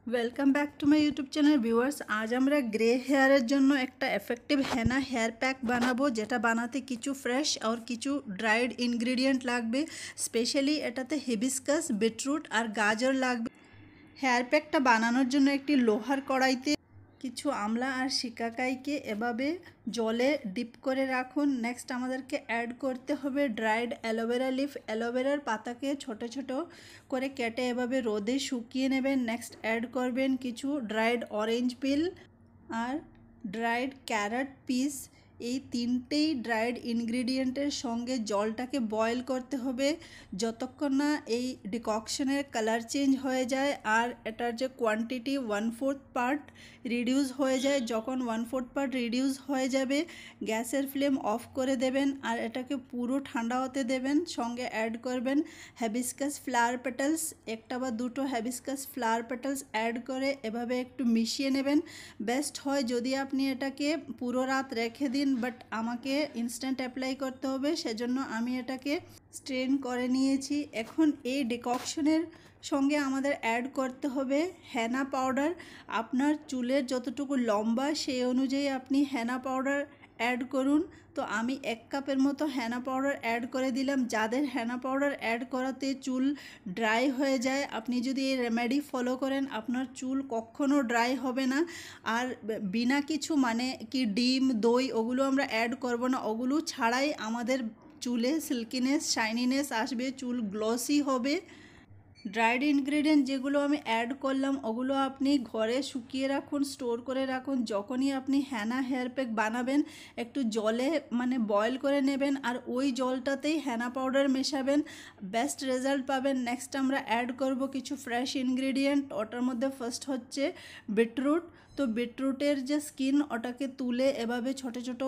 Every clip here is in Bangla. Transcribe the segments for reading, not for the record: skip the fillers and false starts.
Welcome back to my YouTube channel viewers. আজ আমরা গ্রে হেয়ারের জন্য একটা এফেক্টিভ হেনা হেয়ার প্যাক বানাবো, যেটা বানাতে কিছু ফ্রেশ আর কিছু ড্রাইড ইনগ্রিডিয়েন্ট লাগবে। স্পেশালি এটাতে হিবিস্কাস, বিটরুট আর গাজর লাগবে। হেয়ার প্যাকটা বানানোর জন্য একটি লোহার কড়াইতে কিছু আমলা আর শিকাকাইকে এভাবে জলে ডিপ করে রাখুন। নেক্সট আমাদেরকে অ্যাড করতে হবে ড্রাইড অ্যালোভেরা লিফ। অ্যালোভেরার পাতাকে ছোট ছোট করে কেটে এভাবে রোদে শুকিয়ে নেবেন। নেক্সট অ্যাড করবেন কিছু ড্রাইড অরেঞ্জ পিল আর ড্রাইড ক্যারট পিস। এই তিনটেই ড্রাইড ইনগ্রিডিয়েন্টের সঙ্গে জলটাকে বয়েল করতে হবে যতক্ষণ না এই ডিককশনের কালার চেঞ্জ হয়ে যায় আর এটার যে কোয়ান্টিটি 1/4 পার্ট রিডিউস হয়ে যায়। যখন 1/4 পার্ট রিডিউস হয়ে যাবে গ্যাসের ফ্লেম অফ করে দেবেন আর এটাকে পুরো ঠান্ডা হতে দেবেন। সঙ্গে অ্যাড করবেন হ্যাবিস্কাস ফ্লাওয়ার পেটালস, একটা বা দুটো হ্যাবিস্কাস ফ্লাওয়ার পেটালস অ্যাড করে এভাবে একটু মিশিয়ে নেবেন। বেস্ট হয় যদি আপনি এটাকে পুরো রাত রেখে দিন, বাট আমাকে ইনস্ট্যান্ট অ্যাপ্লাই করতে হবে, সেজন্য আমি এটাকে স্ট্রেন করে নিয়েছি। এখন এই ডিককশনের সঙ্গে আমাদের অ্যাড করতে হবে হেনা পাউডার। আপনার চুলের যতটুকু লম্বা সেই অনুযায়ী আপনি হেনা পাউডার অ্যাড করুন। তো আমি 1 কাপের মতো হেনা পাউডার অ্যাড করে দিলাম। যাদের হেনা পাউডার অ্যাড করাতে চুল ড্রাই হয়ে যায়, আপনি যদি এই রেমেডি ফলো করেন আপনার চুল কখনো ড্রাই হবে না। আর বিনা কিছু মানে কি ডিম, দই ওগুলো আমরা অ্যাড করব না। ওগুলো ছাড়াই আমাদের চুলে সিল্কিনেস, শাইনিনেস আসবে, চুল গ্লসি হবে। ড্রাইড ইনগ্রিডিয়েন্ট যেগুলো আমি অ্যাড করলাম ওগুলো আপনি ঘরে শুকিয়ে রাখুন, স্টোর করে রাখুন। যখনই আপনি হেনা হেয়ার প্যাক বানাবেন একটু জলে মানে বয়েল করে নেবেন আর ওই জলটাতেই হেনা পাউডার মেশাবেন, বেস্ট রেজাল্ট পাবেন। নেক্সট আমরা অ্যাড করব কিছু ফ্রেশ ইনগ্রিডিয়েন্ট। ওটার মধ্যে ফার্স্ট হচ্ছে বিটরুট। তো বিটরুটের যে স্কিন ওটাকে তুলে এভাবে ছোট ছোট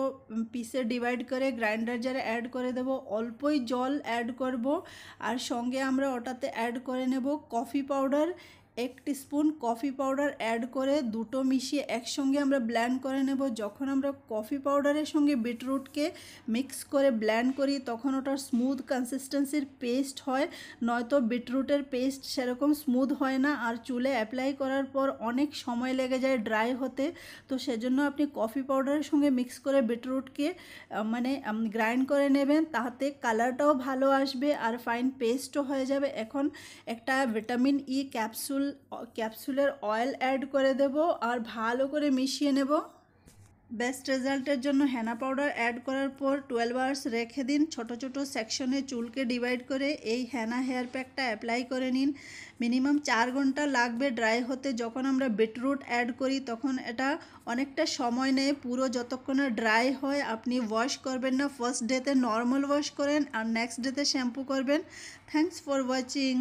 পিসে ডিভাইড করে গ্রাইন্ডার জারে অ্যাড করে দেব। অল্পই জল অ্যাড করব আর সঙ্গে আমরা ওটাতে অ্যাড করে নেব coffee powder. 1 teaspoon coffee powder add করে দুটো মিশিয়ে একসঙ্গে আমরা ব্লেন্ড করে নেব। যখন আমরা কফি পাউডারের সঙ্গে বিটরুটকে মিক্স করে ব্লেন্ড করি তখন ওটার স্মুথ কনসিস্টেন্সির পেস্ট হয়, নয়তো বিটরুটের পেস্ট সেরকম স্মুথ হয় না আর চুলে অ্যাপ্লাই করার পর অনেক সময় লেগে যায় ড্রাই হতে। তো সেজন্য আপনি কফি পাউডারের সঙ্গে মিক্স করে বিটরুটকে মানে গ্রাইন্ড করে নেবেন, তাতে কালারটাও ভালো আসবে আর ফাইন পেস্টও হয়ে যাবে। এখন একটা ভিটামিন ই ক্যাপসুলের অয়েল অ্যাড করে দেব আর ভালো করে মিশিয়ে নেব। বেস্ট রেজাল্টের জন্য হেনা পাউডার অ্যাড করার পর 12 আওয়ার্স রেখে দিন। ছোট ছোট সেকশনে চুলকে ডিভাইড করে এই হেনা হেয়ার প্যাকটা অ্যাপ্লাই করে নিন। মিনিমাম 4 ঘন্টা লাগবে ড্রাই হতে। যখন আমরা বিটরুট অ্যাড করি তখন এটা অনেকটা সময় নেয়, পুরো যতক্ষণ না ড্রাই হয়। আপনি ওয়াশ করবেন না, ফার্স্ট ডেতে নর্মাল ওয়াশ করেন আর নেক্সট ডেতে শ্যাম্পু করবেন। Thanks for watching.